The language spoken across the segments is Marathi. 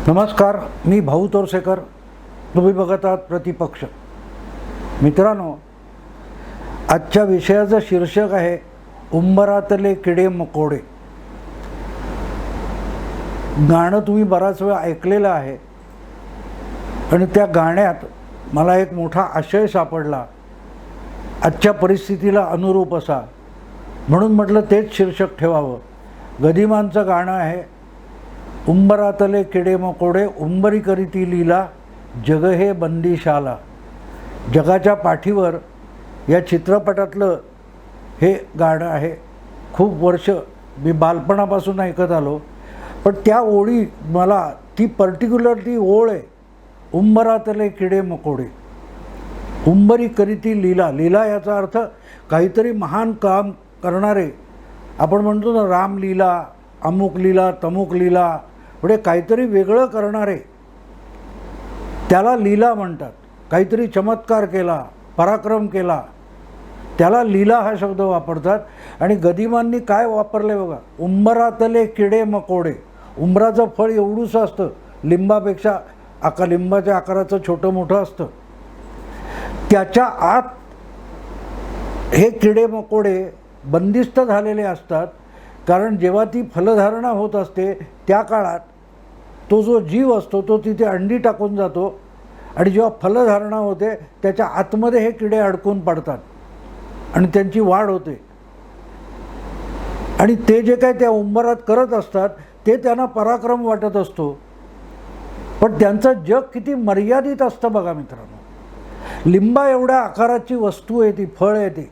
नमस्कार, मी भाऊ तोरसेकर. तुम्ही बघत आहात प्रतिपक्ष. मित्रांनो, आजच्या विषयाचं शीर्षक आहे उंबरातले किडे मकोडे. गाणं तुम्ही बराच वेळ ऐकलेलं आहे आणि त्या गाण्यात मला एक मोठा आशय सापडला, आजच्या परिस्थितीला अनुरूप असा. म्हणून म्हटलं तेच शीर्षक ठेवावं. गदिमांचं गाणं आहे, उंबरातले किडे मकोडे उंबरी करीती लीला, जग हे बंदिशाला. जगाच्या पाठीवर या चित्रपटातलं हे गाणं आहे. खूप वर्ष मी बालपणापासून ऐकत आलो, पण त्या ओळी मला ती पर्टिक्युलर ओळ आहे, उंबरातले किडे मकोडे उंबरी करीती लीला. लीला याचा अर्थ काहीतरी महान काम करणारे. आपण म्हणतो ना, रामलीला, अमुक लीला, तमुक लीला, म्हणजे काहीतरी वेगळं करणारे त्याला लीला म्हणतात. काहीतरी चमत्कार केला, पराक्रम केला, त्याला लीला हा शब्द वापरतात. आणि गदिमांनी काय वापरले बघा, उंबरातले किडे मकोडे. उंबराचं फळ एवढूसं असतं, लिंबापेक्षा लिंबाच्या आकाराचं छोटं मोठं असतं. त्याच्या आत हे किडे मकोडे बंदिस्त झालेले असतात. कारण जेव्हा ती फलधारणा होत असते त्या काळात तो जो जीव असतो तो तिथे अंडी टाकून जातो आणि जेव्हा फलधारणा होते त्याच्या आतमध्ये हे किडे अडकून पडतात आणि त्यांची वाढ होते. आणि ते जे काय त्या उंबरात करत असतात ते त्यांना पराक्रम वाटत असतो, पण त्यांचं जग किती मर्यादित असतं बघा मित्रांनो. लिंबा एवढ्या आकाराची वस्तू आहे ती, फळ आहे ती,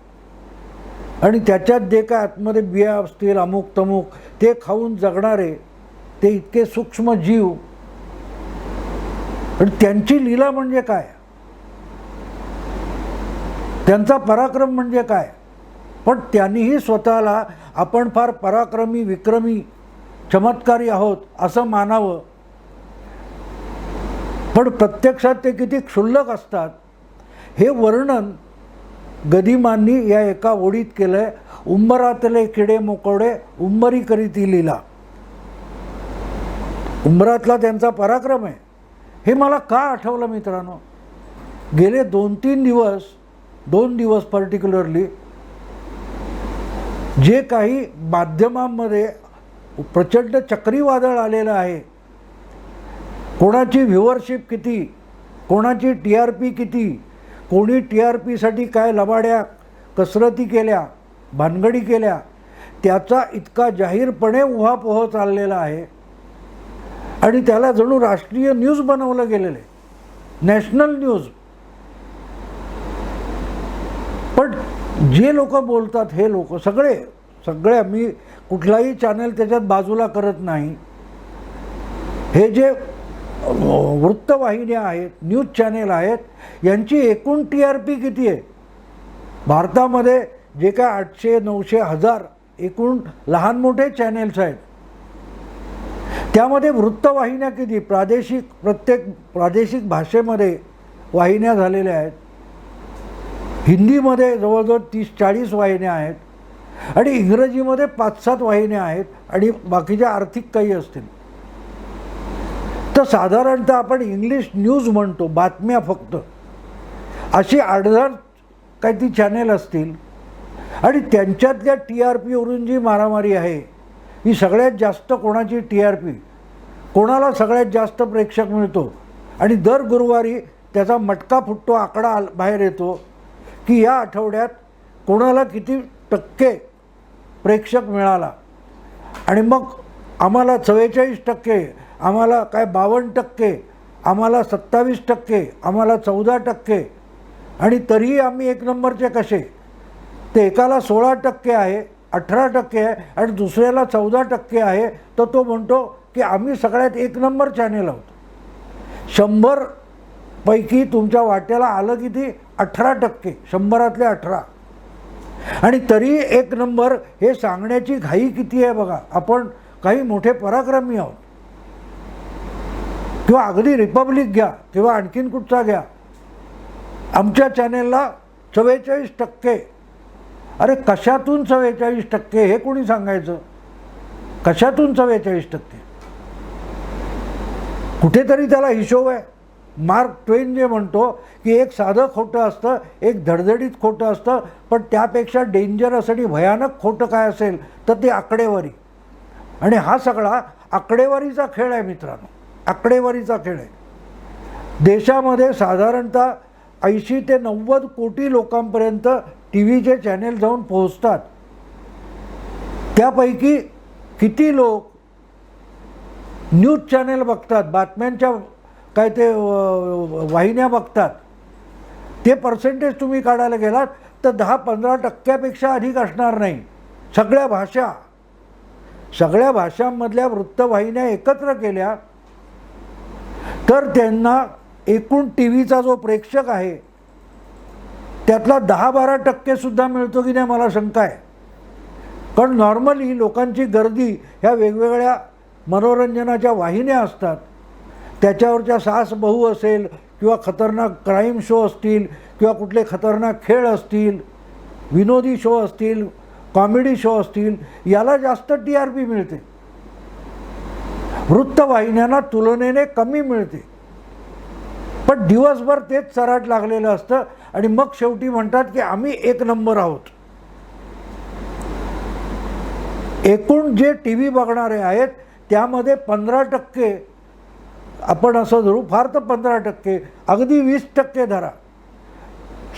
आणि त्याच्यात जे काय आतमध्ये बिया असतील, अमुक तमुक, ते खाऊन जगणारे ते इतके सूक्ष्म जीव. आणि त्यांची लीला म्हणजे काय, त्यांचा पराक्रम म्हणजे काय. पण त्यांनीही स्वतःला आपण फार पराक्रमी, विक्रमी, चमत्कारी आहोत असं मानावं, पण प्रत्यक्षात ते किती क्षुल्लक असतात हे वर्णन गदिमांनी या एका ओळीत केलं आहे. उंबरातले किडे मकोडे उंबरी करीती लीला. उंबरातला त्यांचा पराक्रम आहे. हे मला का आठवलं मित्रांनो, गेले 2 दिवस पर्टिक्युलरली जे काही माध्यमांमध्ये प्रचंड चक्रीवादळ आलेलं आहे. कोणाची व्ह्युअरशिप किती, कोणाची TRP किती, कोणी TRPसाठी काय लबाड्या कसरती केल्या, भानगडी केल्या, त्याचा इतका जाहीरपणे उहापोह चाललेला आहे. आणि त्याला जणू राष्ट्रीय न्यूज बनवलं गेलेलं आहे, नॅशनल न्यूज. पण जे लोक बोलतात हे लोक सगळे मी कुठलाही चॅनल त्याच्यात बाजूला करत नाही. हे जे वृत्तवाहिन्या आहेत, न्यूज चॅनेल आहेत, यांची एकूण TRP किती आहे भारतामध्ये? जे काय 800, 900, 1000 एकूण लहान मोठे चॅनेल्स आहेत, त्यामध्ये वृत्तवाहिन्या किती? प्रत्येक प्रादेशिक भाषेमध्ये वाहिन्या झालेल्या आहेत. हिंदीमध्ये जवळजवळ 30-40 वाहिन्या आहेत आणि इंग्रजीमध्ये 5-7 वाहिन्या आहेत आणि बाकीच्या आर्थिक काही असतील. तर साधारणतः आपण इंग्लिश न्यूज म्हणतो, बातम्या फक्त, अशी 8,000 काही ती चॅनेल असतील. आणि त्यांच्यातल्या TRPवरून जी मारामारी आहे ही सगळ्यात जास्त कोणाची TRP, कोणाला सगळ्यात जास्त प्रेक्षक मिळतो. आणि दर गुरुवारी त्याचा मटका फुटतो, आकडा बाहेर येतो की या आठवड्यात कोणाला किती टक्के प्रेक्षक मिळाला. आणि मग आम्हाला 44%, आम्हाला काय 52%, आम्हाला 27%, आम्हाला 14%. आणि तरीही आम्ही एक नंबरचे कसे? ते एकाला 16% आहे, 18% आहे आणि दुसऱ्याला 14% आहे, तर तो म्हणतो की आम्ही सगळ्यात एक नंबर चॅनेल आहोत. 100 पैकी तुमच्या वाट्याला आलं किती? 18%, 100तले 18. आणि तरी एक नंबर हे सांगण्याची घाई किती आहे बघा. आपण काही मोठे पराक्रमी आहोत. किंवा अगदी रिपब्लिक घ्या किंवा आणखीन कुठचा घ्या, आमच्या चॅनेलला 44%. अरे कशातून 44%? हे कोणी सांगायचं? कशातून 44%? कुठेतरी त्याला हिशोब आहे. मार्क ट्वेन जे म्हणतो की एक साधं खोटं असतं, एक धडधडीत खोटं असतं, पण त्यापेक्षा डेंजरस आणि भयानक खोटं काय असेल तर ते आकडेवारी. आणि हा सगळा आकडेवारीचा खेळ आहे मित्रांनो, आकडेवारीचा खेळ आहे. देशामध्ये साधारणतः 80 ते 90 कोटी लोकांपर्यंत टी व्हीचे चॅनेल जाऊन पोहोचतात. त्यापैकी किती लोक न्यूज चॅनेल बघतात, बातम्यांच्या काय ते वाहिन्या बघतात, ते पर्सेंटेज तुम्ही काढायला गेलात तर 10-15% अधिक असणार नाही. सगळ्या भाषांमधल्या वृत्तवाहिन्या एकत्र केल्या तर त्यांना एकूण टी व्हीचा जो प्रेक्षक आहे त्यातला 10-12% सुद्धा मिळतो की नाही मला शंका आहे. कारण नॉर्मली लोकांची गर्दी ह्या वेगवेगळ्या मनोरंजनाच्या वाहिन्या असतात, त्याच्यावरच्या सास बहू असेल किंवा खतरनाक क्राईम शो असतील किंवा कुठले खतरनाक खेळ असतील, विनोदी शो असतील, कॉमेडी शो असतील, याला जास्त TRP मिळते. वृत्तवाहिन्यांना तुलनेने कमी मिळते. पण दिवसभर तेच चराट लागलेलं असतं आणि मग शेवटी म्हणतात की आम्ही 1 नंबर आहोत. एकूण जे टी व्ही बघणारे आहेत त्यामध्ये 15%, आपण असं धरू फार तर 15%, अगदी 20% धरा,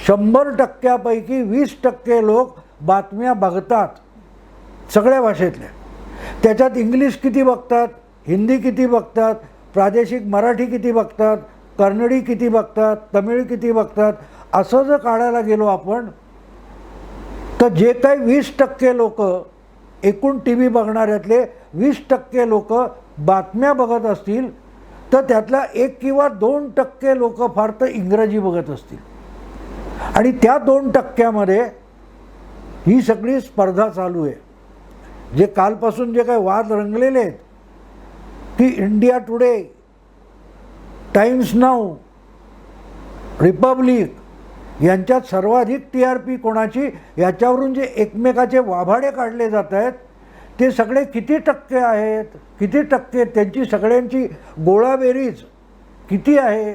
100%पैकी 20% लोक बातम्या बघतात सगळ्या भाषेतल्या. त्याच्यात इंग्लिश किती बघतात, हिंदी किती बघतात, प्रादेशिक मराठी किती बघतात, कन्नडी किती बघतात, तमिळ किती बघतात, असं जर काढायला गेलो आपण तर जे काही 20% लोक एकूण टी व्ही बघणाऱ्यातले 20% लोक बातम्या बघत असतील तर त्यातला 1 किंवा 2% लोक फार तर इंग्रजी बघत असतील. आणि त्या 2%मध्ये ही सगळी स्पर्धा चालू आहे. जे कालपासून जे काही वाद रंगलेले आहेत की India today, times now, Republic यांच्यात सर्वाधिक TRP कोणाची, याच्यावरून जे एकमेकाचे वाभाडे काढले जात आहेत ते सगळे किती टक्के आहेत, किती टक्के त्यांची सगळ्यांची गोळाबेरीज किती आहे.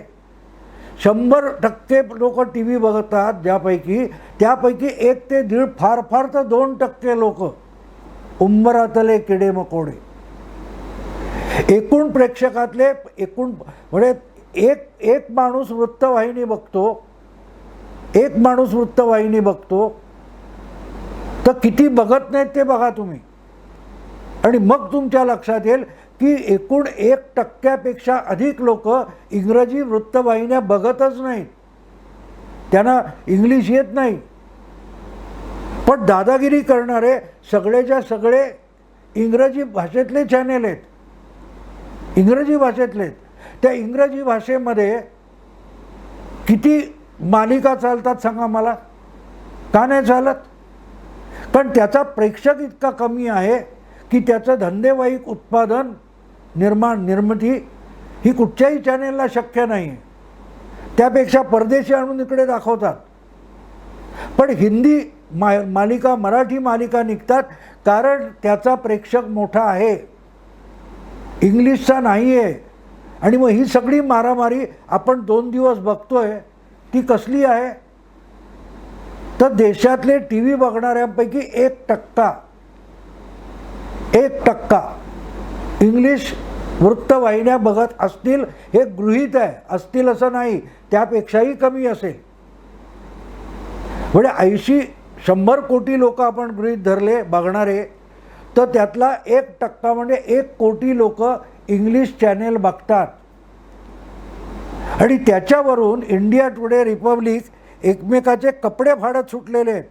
100% लोक टी व्ही बघतात त्यापैकी 1 ते 1.5, फार तर 2% लोक उंबरातले किडे मकोडे. एकूण प्रेक्षकातले म्हणजे एक माणूस वृत्तवाहिनी बघतो तर किती बघत नाहीत ते बघा तुम्ही. आणि मग तुमच्या लक्षात येईल की एकूण 1% अधिक लोक इंग्रजी वृत्तवाहिन्या बघतच नाहीत, त्यांना इंग्लिश येत नाही. पण दादागिरी करणारे सगळेच्या सगळे इंग्रजी भाषेतले चॅनेल आहेत, इंग्रजी भाषेतले. त्या इंग्रजी भाषेमध्ये किती मालिका चालतात सांगा मला, का नाही चालत? कारण त्याचा प्रेक्षक इतका कमी आहे की त्याचं धंदेवाईक उत्पादन निर्मिती ही कुठच्याही चॅनेलला शक्य नाही. त्यापेक्षा परदेशी आणून इकडे दाखवतात. पण हिंदी मालिका, मराठी मालिका निघतात कारण त्याचा प्रेक्षक मोठा आहे, इंग्लिशचा नाही आहे. आणि मग ही सगळी मारामारी आपण 2 दिवस बघतोय ती कसली आहे तर देशातले टी व्ही बघणाऱ्यांपैकी 1% इंग्लिश वृत्तवाहिन्या बघत असतील हे गृहीत आहे, असतील असं नाही, त्यापेक्षाही कमी असेल. म्हणजे 80-100 कोटी लोक आपण गृहीत धरले बघणारे तर त्यातला 1% म्हणजे 1 कोटी लोक इंग्लिश चॅनेल बघतात. आणि त्याच्यावरून इंडिया टुडे, रिपब्लिक एकमेकाचे कपडे फाडत सुटलेले आहेत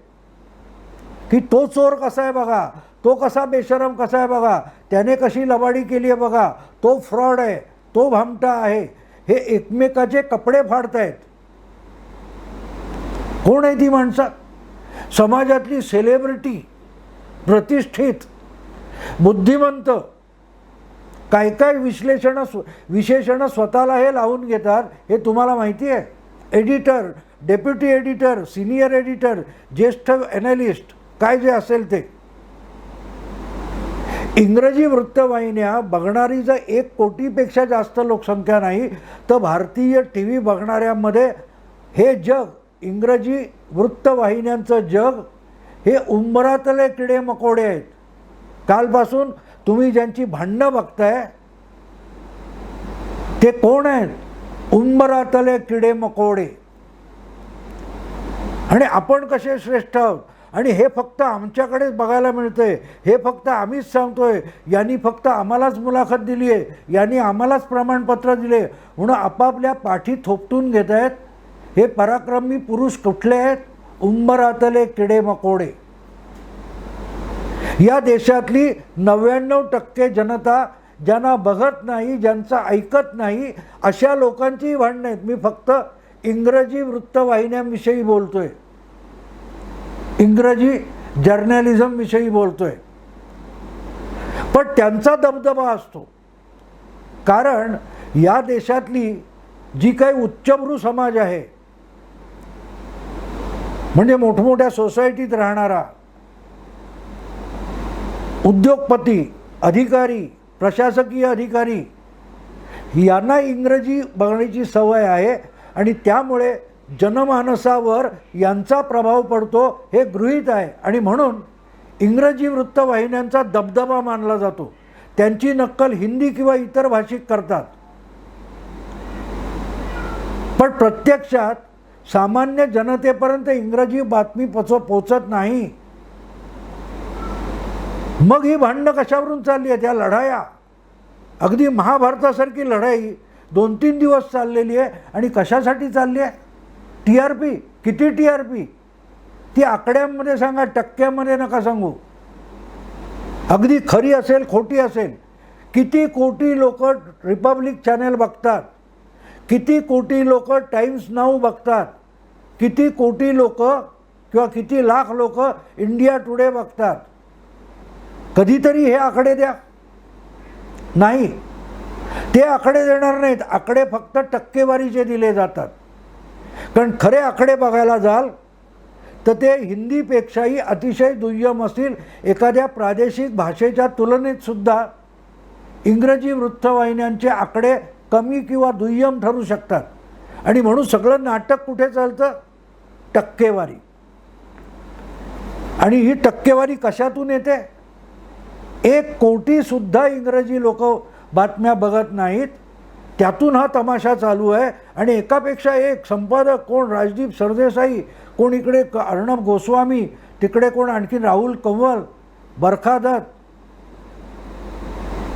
की तो चोर कसा आहे बघा, तो कसा बेशरम कसा आहे बघा, त्याने कशी लबाडी केली आहे बघा, तो फ्रॉड आहे, तो भामटा आहे. हे एकमेकाचे कपडे फाडतायत. कोण आहे ती माणसं? समाजातली सेलिब्रिटी, प्रतिष्ठित, बुद्धिमंत, काय काय विशेषणं स्वतःला हे लावून घेतात हे तुम्हाला माहिती आहे. Editor, deputy editor, senior editor, ज्येष्ठ ॲनालिस्ट, काय जे असेल ते. इंग्रजी वृत्तवाहिन्या बघणारी जर 1 कोटीपेक्षा जास्त लोकसंख्या नाही तर भारतीय टी व्ही बघणाऱ्यांमध्ये हे जग, इंग्रजी वृत्तवाहिन्यांचं जग हे उंबरातले किडे मकोडे आहेत. कालपासून तुम्ही ज्यांची भांडणं बघताय ते कोण आहेत? उंबरातले किडे मकोडे. आणि आपण कसे श्रेष्ठ आहोत आणि हे फक्त आमच्याकडेच बघायला मिळतंय, हे फक्त आम्हीच सांगतोय, यांनी फक्त आम्हालाच मुलाखत दिली आहे, यांनी आम्हालाच प्रमाणपत्र दिले म्हणून आपापल्या पाठी थोपटून घेत आहेत. हे पराक्रमी पुरुष कुठले आहेत? उंबरातले किडे मकोडे. या देशातली 99% जनता ज्यांना बघत नाही, ज्यांचं ऐकत नाही, अशा लोकांचीही भांडणं आहेत. मी फक्त इंग्रजी वृत्तवाहिन्यांविषयी बोलतोय, इंग्रजी जर्नलिझमविषयी बोलतोय. पण त्यांचा दबदबा असतो, कारण या देशातली जी काही उच्चभ्रू समाज आहे, म्हणजे मोठमोठ्या सोसायटीत राहणारा उद्योगपती, अधिकारी, प्रशासकीय अधिकारी यांना इंग्रजी बघण्याची सवय आहे आणि त्यामुळे जनमानसावर यांचा प्रभाव पडतो हे गृहीत आहे. आणि म्हणून इंग्रजी वृत्तवाहिन्यांचा दबदबा मानला जातो. त्यांची नक्कल हिंदी किंवा इतर भाषिक करतात. पण प्रत्यक्षात सामान्य जनतेपर्यंत इंग्रजी बातमी पोचत नाही. मग ही भांडणं कशावरून चालली आहेत? या लढाया, अगदी महाभारतासारखी लढाई 2-3 दिवस चाललेली आहे. आणि कशासाठी चालली आहे? TRP. किती TRP? ती आकड्यांमध्ये सांगा, टक्क्यामध्ये नका सांगू. अगदी खरी असेल, खोटी असेल. किती कोटी लोक रिपब्लिक चॅनल बघतात, किती कोटी लोक टाइम्स नाऊ बघतात, किती कोटी लोक किंवा किती लाख लोक इंडिया टुडे बघतात. कधीतरी हे आकडे द्या. नाही, ते आकडे देणार नाहीत. आकडे फक्त टक्केवारीचे दिले जातात. कारण खरे आकडे बघायला जाल तर ते हिंदीपेक्षाही अतिशय दुय्यम असतील. एखाद्या प्रादेशिक भाषेच्या तुलनेत सुद्धा इंग्रजी वृत्तवाहिन्यांचे आकडे कमी किंवा दुय्यम ठरू शकतात. आणि म्हणून सगळं नाटक कुठे चालतं? टक्केवारी. आणि ही टक्केवारी कशातून येते? 1 कोटीसुद्धा इंग्रजी लोक बातम्या बघत नाहीत. त्यातून हा तमाशा चालू आहे. आणि एकापेक्षा एक संपादक, कोण राजदीप सरदेसाई, कोण इकडे अर्णब गोस्वामी, तिकडे कोण आणखीन राहुल कंवल, बरखा दत्त.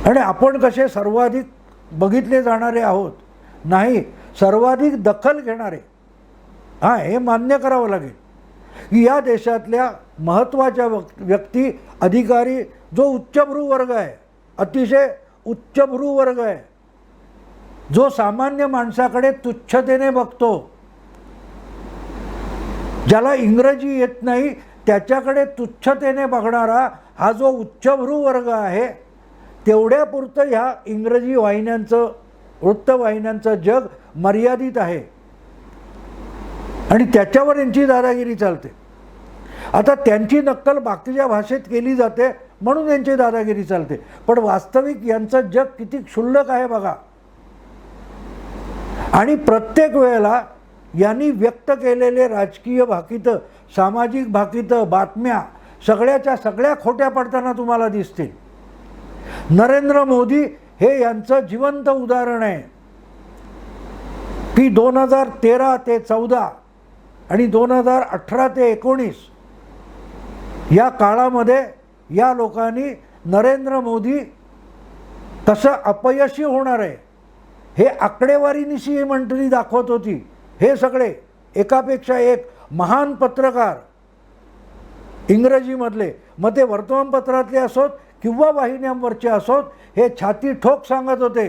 आणि आपण कसे सर्वाधिक बघितले जाणारे आहोत? नाही, सर्वाधिक दखल घेणारे. हां, हे मान्य करावं लागेल की या देशातल्या महत्त्वाच्या व्यक्ती, अधिकारी, जो उच्चभ्रू वर्ग आहे, अतिशय उच्चभ्रू वर्ग आहे, जो सामान्य माणसाकडे तुच्छतेने बघतो, ज्याला इंग्रजी येत नाही त्याच्याकडे तुच्छतेने बघणारा हा जो उच्चभ्रू वर्ग आहे, तेवढ्यापुरतं ह्या इंग्रजी वाहिन्यांचं, वृत्तवाहिन्यांचं जग मर्यादित आहे. आणि त्याच्यावर यांची दादागिरी चालते. आता त्यांची नक्कल बाकीच्या भाषेत केली जाते म्हणून यांची दादागिरी चालते. पण वास्तविक यांचं जग किती क्षुल्लक आहे बघा. आणि प्रत्येक वेळेला यांनी व्यक्त केलेले राजकीय भाकितं, सामाजिक भाकितं, बातम्या सगळ्याच्या सगळ्या खोट्या पडताना तुम्हाला दिसतील. नरेंद्र मोदी हे यांचं जिवंत उदाहरण आहे की 2013 ते 14 आणि 2018 ते 19 या काळामध्ये या लोकांनी नरेंद्र मोदी कसं अपयशी होणार आहे हे आकडेवारीनिशी ही मंडळी दाखवत होती. हे सगळे एकापेक्षा एक महान पत्रकार इंग्रजीमधले, मग ते वर्तमानपत्रातले असोत किंवा वाहिन्यांवरचे असोत, हे छाती ठोक सांगत होते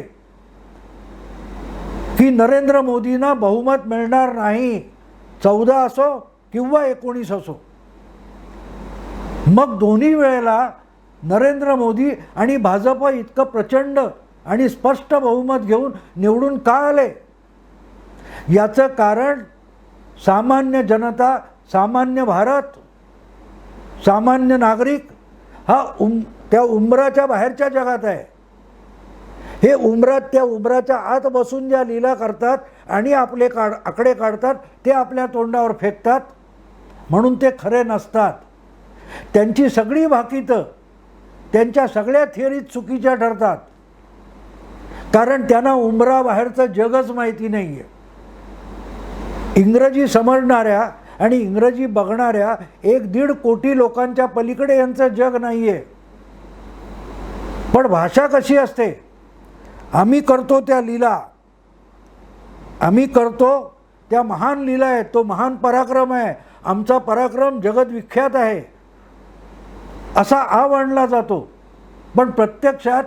की नरेंद्र मोदींना बहुमत मिळणार नाही, 14 असो किंवा 19 असो. मग दोन्ही वेळेला नरेंद्र मोदी आणि भाजप इतकं प्रचंड आणि स्पष्ट बहुमत घेऊन निवडून का आले? याचं कारण सामान्य जनता, सामान्य भारत, सामान्य नागरिक हा त्या उंबराच्या बाहेरच्या जगात आहे. हे उंबरात, त्या उंबराच्या आत बसून ज्या लीला करतात आणि आपले आकडे काढतात ते आपल्या तोंडावर फेकतात, म्हणून ते खरे नसतात. त्यांची सगळी भाकितं त्यांच्या सगळ्या थिअरीज चुकीच्या ठरतात, कारण त्यांना उंबराबाहेरचं जगच माहिती नाही आहे. इंग्रजी समजणाऱ्या आणि इंग्रजी बघणाऱ्या 1-1.5 कोटी लोकांच्या पलीकडे यांचं जग नाही आहे. पण भाषा कशी असते, आम्ही करतो त्या लीला, आम्ही करतो त्या महान लीला आहेत, तो महान पराक्रम आहे, आमचा पराक्रम जगदविख्यात आहे असा आव आणला जातो. पण प्रत्यक्षात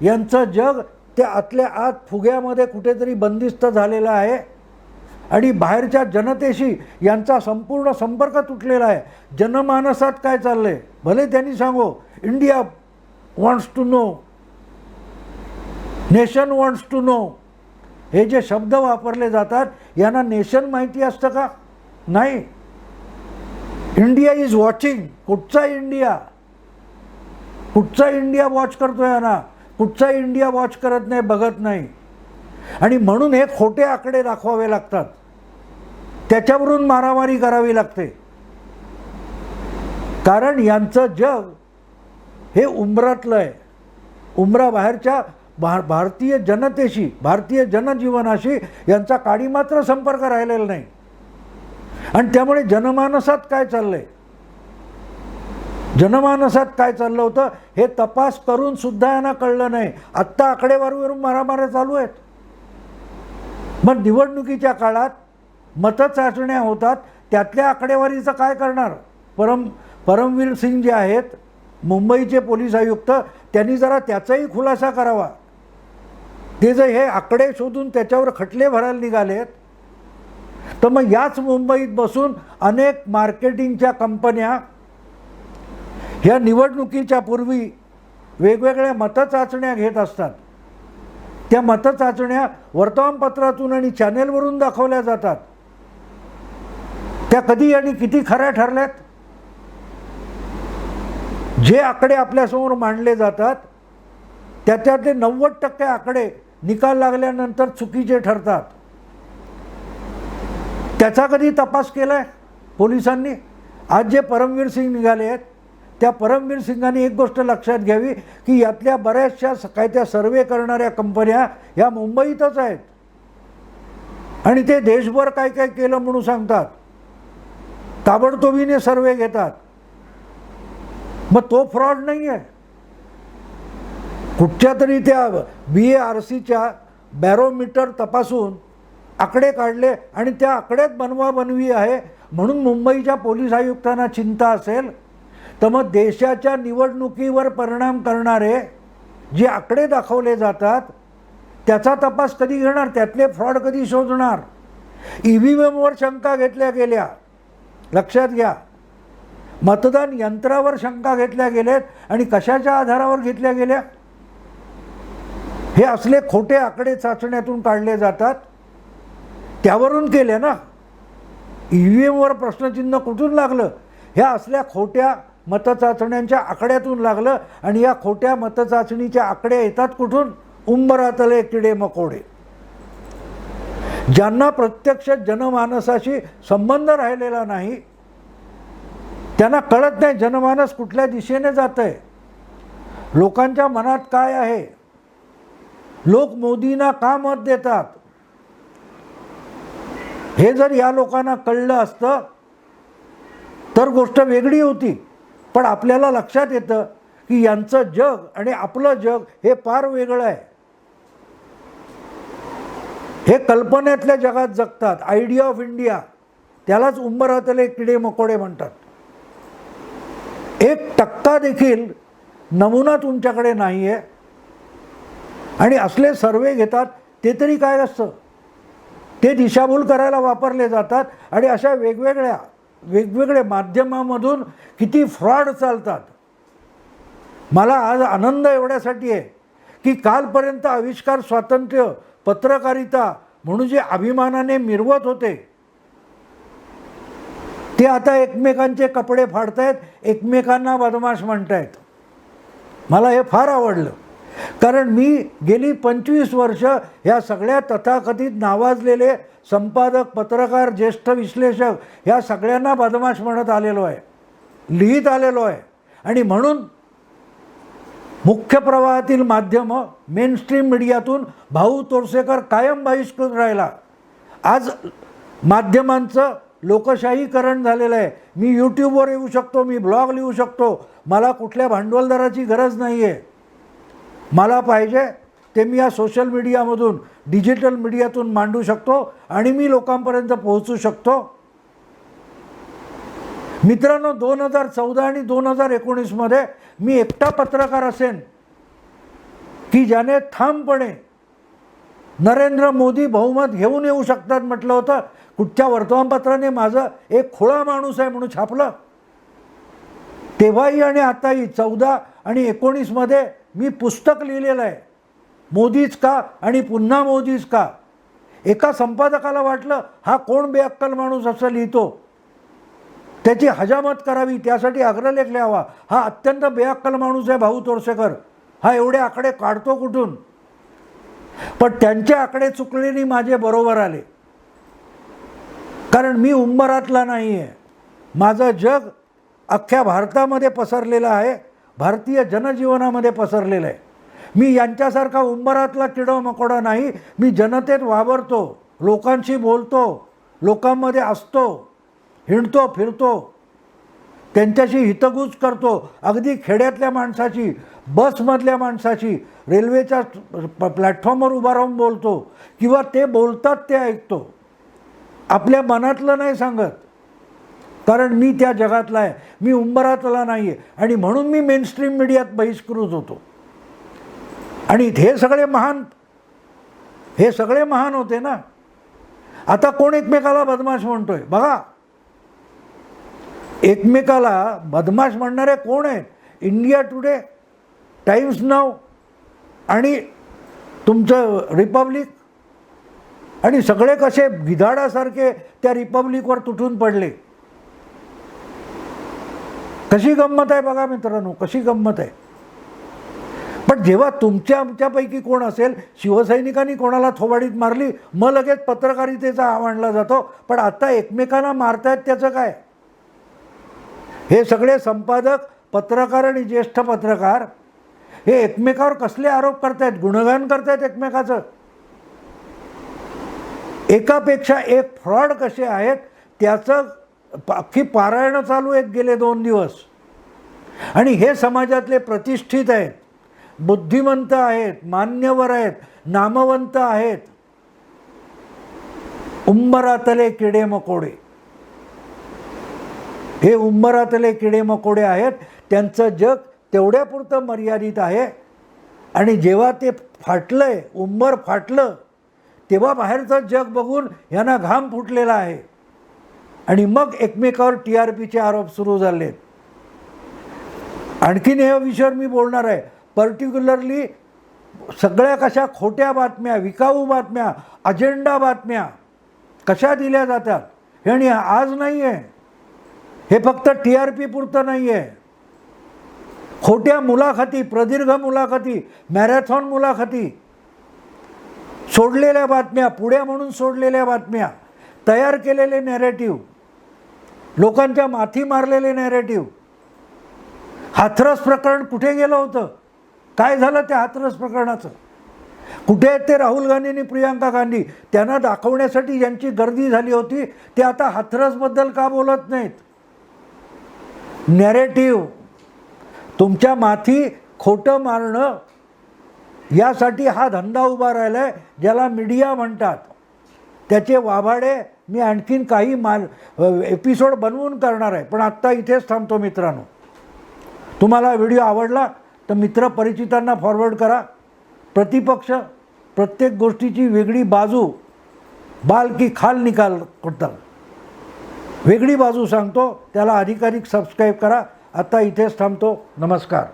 यांचं जग ते आतल्या आत फुग्यामध्ये कुठेतरी बंदिस्त झालेलं आहे आणि बाहेरच्या जनतेशी यांचा संपूर्ण संपर्क तुटलेला आहे. जनमानसात काय चाललं आहे भले त्यांनी सांगो, India wants to know, nation wants to know, हे जे शब्द वापरले जातात यांना नेशन माहिती असतं का? नाही. इंडिया इज वॉचिंग, कुठचा इंडिया, कुठचा इंडिया वॉच करतो यांना, कुठचा इंडिया वॉच करत नाही, बघत नाही. आणि म्हणून हे खोटे आकडे दाखवावे लागतात, त्याच्यावरून मारामारी करावी लागते. कारण यांचं जग हे उंबरातलं आहे. उंबराबाहेरच्या भारतीय जनतेशी, भारतीय जनजीवनाशी यांचा काडी मात्र संपर्क राहिलेला नाही. आणि त्यामुळे जनमानसात काय चाललंय, जनमानसात काय चाललं होतं हे तपास करून सुद्धा यांना कळलं नाही. आत्ता आकडेवारीवरून मारामाऱ्या चालू आहेत. मग निवडणुकीच्या काळात मतचाचण्या होतात, त्यातल्या आकडेवारीचं काय करणार? परमवीर सिंग जे आहेत मुंबईचे पोलीस आयुक्त, त्यांनी जरा त्याचाही खुलासा करावा. ते जर हे आकडे शोधून त्याच्यावर खटले भरायला निघालेत तर मग याच मुंबईत बसून अनेक मार्केटिंगच्या कंपन्या ह्या निवडणुकीच्या पूर्वी वेगवेगळ्या मतचाचण्या घेत असतात. त्या मतचाचण्या वर्तमानपत्रातून आणि चॅनेलवरून दाखवल्या जातात. त्या कधी आणि किती खऱ्या ठरल्यात? जे आकडे आपल्यासमोर मांडले जातात त्याच्यातले 90% आकडे निकाल लागल्यानंतर चुकीचे ठरतात. त्याचा कधी तपास केलाय पोलिसांनी? आज जे परमवीर सिंग निघाले आहेत त्या परमवीर सिंगांनी एक गोष्ट लक्षात घ्यावी की यातल्या बऱ्याचशा काय त्या सर्वे करणाऱ्या कंपन्या ह्या मुंबईतच आहेत आणि ते देशभर काय काय केलं म्हणून सांगतात, ताबडतोबीने सर्वे घेतात. मग तो फ्रॉड नाही आहे. कुठच्या तरी त्या BARCच्या बॅरोमीटर तपासून आकडे काढले आणि त्या आकड्यात बनवाबनवी आहे म्हणून मुंबईच्या पोलीस आयुक्तांना चिंता असेल तर मग देशाच्या निवडणुकीवर परिणाम करणारे जे आकडे दाखवले जातात त्याचा तपास कधी घेणार? त्यातले फ्रॉड कधी शोधणार? EVMवर शंका घेतल्या गेल्या, लक्षात घ्या. मतदान यंत्रावर शंका घेतल्या गेल्यात आणि कशाच्या आधारावर घेतल्या गेल्या? हे असले खोटे आकडे चाचण्यातून काढले जातात, त्यावरून केले ना. EVMवर प्रश्नचिन्ह कुठून लागलं? ह्या असल्या खोट्या मतचाचण्यांच्या आकड्यातून लागलं. आणि या खोट्या मतचाचणीचे आकडे येतात कुठून? उंबरातले किडे मकोडे, ज्यांना प्रत्यक्ष जनमानसाशी संबंध राहिलेला नाही. त्यांना कळत नाही जनमानस कुठल्या दिशेने जात आहे, लोकांच्या मनात काय आहे, लोक मोदींना का मत देतात. हे जर या लोकांना कळलं असतं तर गोष्ट वेगळी होती. पण आपल्याला लक्षात येतं की यांचं जग आणि आपलं जग हे फार वेगळं आहे. हे कल्पनेतल्या जगात जगतात, आयडिया ऑफ इंडिया, त्यालाच उंबरातले किडे मकोडे म्हणतात. 1% देखील नमुना तुमच्याकडे नाही आहे आणि असले सर्वे घेतात. ते तरी काय असतं? ते दिशाभूल करायला वापरले जातात आणि अशा वेगवेगळ्या माध्यमांमधून किती फ्रॉड चालतात. मला आज आनंद एवढ्यासाठी आहे की कालपर्यंत आविष्कार स्वातंत्र्य, पत्रकारिता म्हणून जे अभिमानाने मिरवत होते ते आता एकमेकांचे कपडे फाडतायत, एकमेकांना बदमाश म्हणतायत. मला हे फार आवडलं, कारण मी गेली 25 वर्ष ह्या सगळ्या तथाकथित नावाजलेले संपादक, पत्रकार, ज्येष्ठ विश्लेषक ह्या सगळ्यांना बदमाश म्हणत आलेलो आहे, लिहित आलेलो आहे. आणि म्हणून मुख्य प्रवाहातील माध्यमं, मेनस्ट्रीम मीडियातून भाऊ तोरसेकर कायम बहिष्कृत राहिला. आज माध्यमांचं लोकशाहीकरण झालेलं आहे. मी यूट्यूबवर येऊ शकतो, मी ब्लॉग लिहू शकतो, मला कुठल्या भांडवलदाराची गरज नाही आहे. मला पाहिजे ते मी या सोशल मीडियामधून, डिजिटल मीडियातून मांडू शकतो आणि मी लोकांपर्यंत पोहोचू शकतो. मित्रांनो, 2014 आणि 2019मध्ये मी एकटा पत्रकार असेन की ज्याने ठामपणे नरेंद्र मोदी बहुमत घेऊन येऊ शकतात म्हटलं होतं. कुठच्या वर्तमानपत्राने माझं एक खुळा माणूस आहे म्हणून छापलं. तेव्हाही आणि आताही 14 आणि 19मध्ये मी पुस्तक लिहिलेलं आहे, मोदीच का आणि पुन्हा मोदीच का. एका संपादकाला वाटलं हा कोण बेअक्कल माणूस असं लिहितो, त्याची हजामत करावी, त्यासाठी अग्रलेख लिहावा. हा अत्यंत बेअक्कल माणूस आहे भाऊ तोरसेकर, हा एवढे आकडे काढतो कुठून. पण त्यांचे आकडे चुकलेनी माझे बरोबर आले, कारण मी उंबरातला नाही आहे. माझं जग अख्ख्या भारतामध्ये पसरलेलं आहे, भारतीय जनजीवनामध्ये पसरलेलं आहे. मी यांच्यासारखा उंबरातला किडो मकोडा नाही. मी जनतेत वावरतो, लोकांशी बोलतो, लोकांमध्ये असतो, हिंडतो फिरतो, त्यांच्याशी हितगुज करतो. अगदी खेड्यातल्या माणसाची, बसमधल्या माणसाची, रेल्वेच्या प्लॅटफॉर्मवर उभा राहून बोलतो, किंवा ते बोलतात ते ऐकतो. आपल्या मनातलं नाही सांगत, कारण मी त्या जगातला आहे, मी उंबरातला नाही आहे. आणि म्हणून मी मेनस्ट्रीम मीडियात बहिष्कृत होतो. आणि हे सगळे महान होते ना. आता कोण एकमेकाला बदमाश म्हणतोय बघा. एकमेकाला बदमाश म्हणणारे कोण आहेत? इंडिया टुडे, टाइम्स नाव आणि तुमचं रिपब्लिक, आणि सगळे कसे गिधाडासारखे त्या रिपब्लिकवर तुटून पडले. कशी गंमत आहे बघा मित्रांनो, कशी गंमत आहे. पण जेव्हा तुमच्या आमच्यापैकी कोण असेल, शिवसैनिकांनी कोणाला थोबाडीत मारली, मग लगेच पत्रकारितेचा मांडला जातो. पण आता एकमेकांना मारतायत त्याचं काय? हे सगळे संपादक, पत्रकार आणि ज्येष्ठ पत्रकार हे एकमेकावर कसले आरोप करतायत, गुणगान करतायत एकमेकाचं. एकापेक्षा एक फ्रॉड कसे आहेत त्याचं अख्खी पारायणं चालू आहेत गेले 2 दिवस. आणि हे समाजातले प्रतिष्ठित आहेत, बुद्धिमंत आहेत, मान्यवर आहेत, नामवंत आहेत, उंबरातले किडे मकोडे. हे उंबरातले किडे मकोडे आहेत. त्यांचं जग तेवढ्यापुरतं मर्यादित आहे. आणि जेव्हा ते फाटलंय, उंबर फाटलं, तेव्हा बाहेरचं जग बघून यांना घाम फुटलेला आहे. आणि मग एकमेकावर TRPचे आरोप सुरू झालेत. आणखीन या विषयावर मी बोलणार आहे. पर्टिक्युलरली सगळ्या कशा खोट्या बातम्या, विकाऊ बातम्या, अजेंडा बातम्या कशा दिल्या जातात हे. आणि आज नाही आहे हे, फक्त TRP पुरतं नाही आहे. खोट्या मुलाखती, प्रदीर्घ मुलाखती, मॅरेथॉन मुलाखती, सोडलेल्या बातम्या, पुढे म्हणून सोडलेल्या बातम्या, तयार केलेले नॅरेटिव्ह, लोकांच्या माथी मारलेले नॅरेटिव्ह. हाथरस प्रकरण कुठे गेलं होतं? काय झालं त्या हाथरस प्रकरणाचं? कुठे आहेत ते राहुल गांधी आणि प्रियांका गांधी? त्यांना दाखवण्यासाठी ज्यांची गर्दी झाली होती ते आता हाथरसबद्दल का बोलत नाहीत? नॅरेटिव्ह, तुमच्या माथी खोटं मारणं, यासाठी हा धंदा उभा राहिला आहे ज्याला मीडिया म्हणतात. त्याचे वाभाडे मी आणखीन काही एपिसोड बनवून करणार आहे. पण आत्ता इथेच थांबतो मित्रांनो. तुम्हाला व्हिडिओ आवडला तर मित्र परिचितांना फॉरवर्ड करा. प्रतिपक्ष प्रत्येक गोष्टीची वेगळी बाजू, बाल की खाल निकाल करतात, वेगळी बाजू सांगतो. त्याला अधिकाधिक सबस्क्राईब करा. आता इथेच थांबतो. नमस्कार.